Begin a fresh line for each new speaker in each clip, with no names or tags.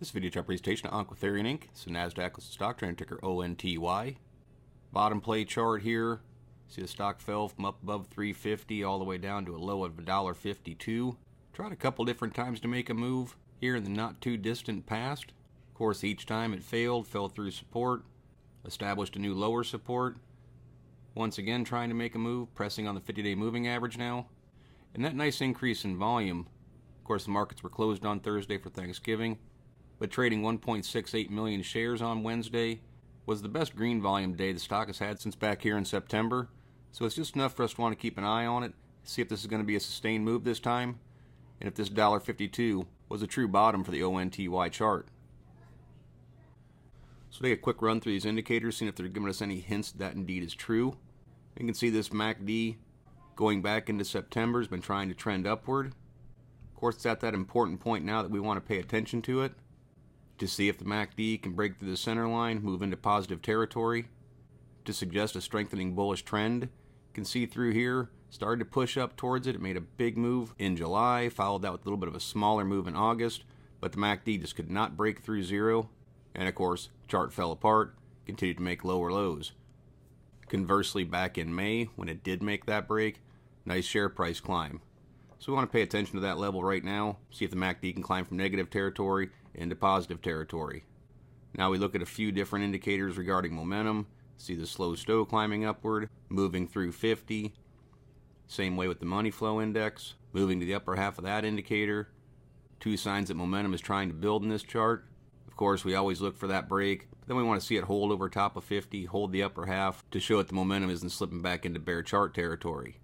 This video chart presentation of Oncothyreon Inc. It's a NASDAQ listed stock, trending ticker ONTY. Bottom play chart here. See the stock fell from up above 350 all the way down to a low of $1.52. Tried a couple different times to make a move here in the not too distant past. Of course, each time it failed, fell through support, established a new lower support. Once again trying to make a move, pressing on the 50-day moving average now. And that nice increase in volume. Of course, the markets were closed on Thursday for Thanksgiving, but trading 1.68 million shares on Wednesday was the best green volume day the stock has had since back here in September. So it's just enough for us to want to keep an eye on it, see if this is going to be a sustained move this time, and if this $1.52 was a true bottom for the ONTY chart. So take a quick run through these indicators, seeing if they're giving us any hints that indeed is true. You can see this MACD going back into September has been trying to trend upward. Of course, it's at that important point now that we want to pay attention to it, to see if the MACD can break through the center line, move into positive territory, to suggest a strengthening bullish trend. You can see through here, started to push up towards it. It made a big move in July, followed that with a little bit of a smaller move in August, but the MACD just could not break through zero, and of course, chart fell apart, continued to make lower lows. Conversely, back in May, when it did make that break, nice share price climb. So we want to pay attention to that level right now, see if the MACD can climb from negative territory into positive territory. Now we look at a few different indicators regarding momentum. See the slow stow climbing upward, moving through 50. Same way with the money flow index, moving to the upper half of that indicator. Two signs that momentum is trying to build in this chart. Of course, we always look for that break, but then we want to see it hold over top of 50, hold the upper half to show that the momentum isn't slipping back into bear chart territory.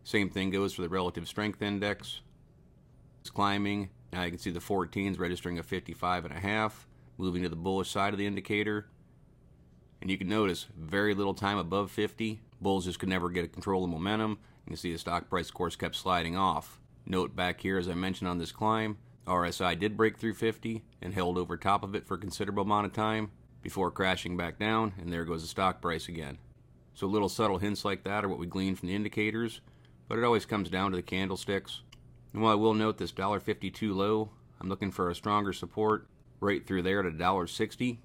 Same thing goes for the relative strength index. It's climbing. Now you can see the 14s registering a 55.5, moving to the bullish side of the indicator. And you can notice very little time above 50. Bulls just could never get a control of momentum. You can see the stock price, of course, kept sliding off. Note back here, as I mentioned on this climb, RSI did break through 50 and held over top of it for a considerable amount of time before crashing back down, and there goes the stock price again. So little subtle hints like that are what we glean from the indicators, but it always comes down to the candlesticks. And while I will note this $1.52 low, I'm looking for a stronger support right through there at $1.60.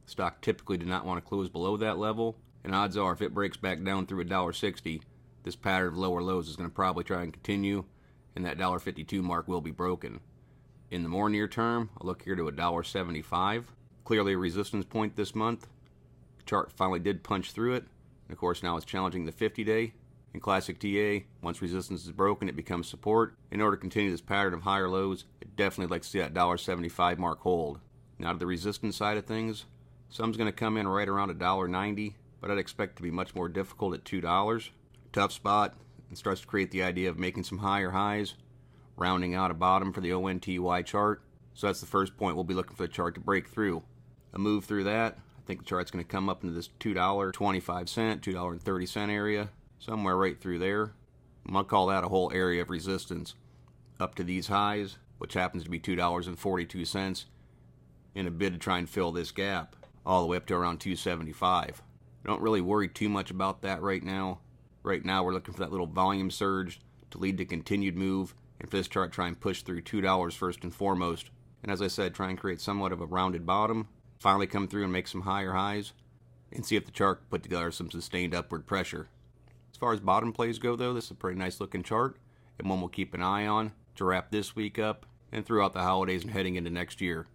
Stock typically did not want to close below that level, and odds are if it breaks back down through $1.60, this pattern of lower lows is going to probably try and continue, and that $1.52 mark will be broken. In the more near term, I'll look here to $1.75. Clearly a resistance point this month. The chart finally did punch through it, and of course now it's challenging the 50-day. In classic TA, once resistance is broken, it becomes support. In order to continue this pattern of higher lows, I'd definitely like to see that $1.75 mark hold. Now to the resistance side of things, some's going to come in right around $1.90, but I'd expect it to be much more difficult at $2. Tough spot, and starts to create the idea of making some higher highs, rounding out a bottom for the ONTY chart. So that's the first point we'll be looking for the chart to break through. A move through that, I think the chart's going to come up into this $2.25, $2.30 area. Somewhere right through there. I'm going to call that a whole area of resistance up to these highs, which happens to be $2.42, in a bid to try and fill this gap all the way up to around $2.75. I don't really worry too much about that right now. Right now we're looking for that little volume surge to lead to continued move, and for this chart try and push through $2 first and foremost. And as I said, try and create somewhat of a rounded bottom, finally come through and make some higher highs, and see if the chart can put together some sustained upward pressure. As far as bottom plays go, though, this is a pretty nice looking chart, and one we'll keep an eye on to wrap this week up and throughout the holidays and heading into next year.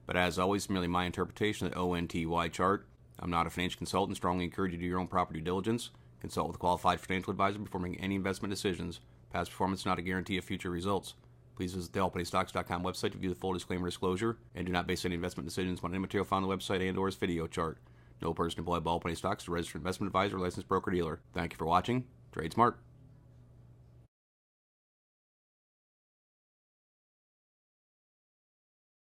But as always, it's merely my interpretation of the ONTY chart. I'm not a financial consultant. Strongly encourage you to do your own proper due diligence. Consult with a qualified financial advisor before making any investment decisions. Past performance is not a guarantee of future results. Please visit the allpenystocks.com website to view the full disclaimer disclosure, and do not base any investment decisions on any material found on the website and/or its video chart. No person employed by All Penny Stocks is a registered investment advisor or licensed broker-dealer. Thank you for watching. Trade smart.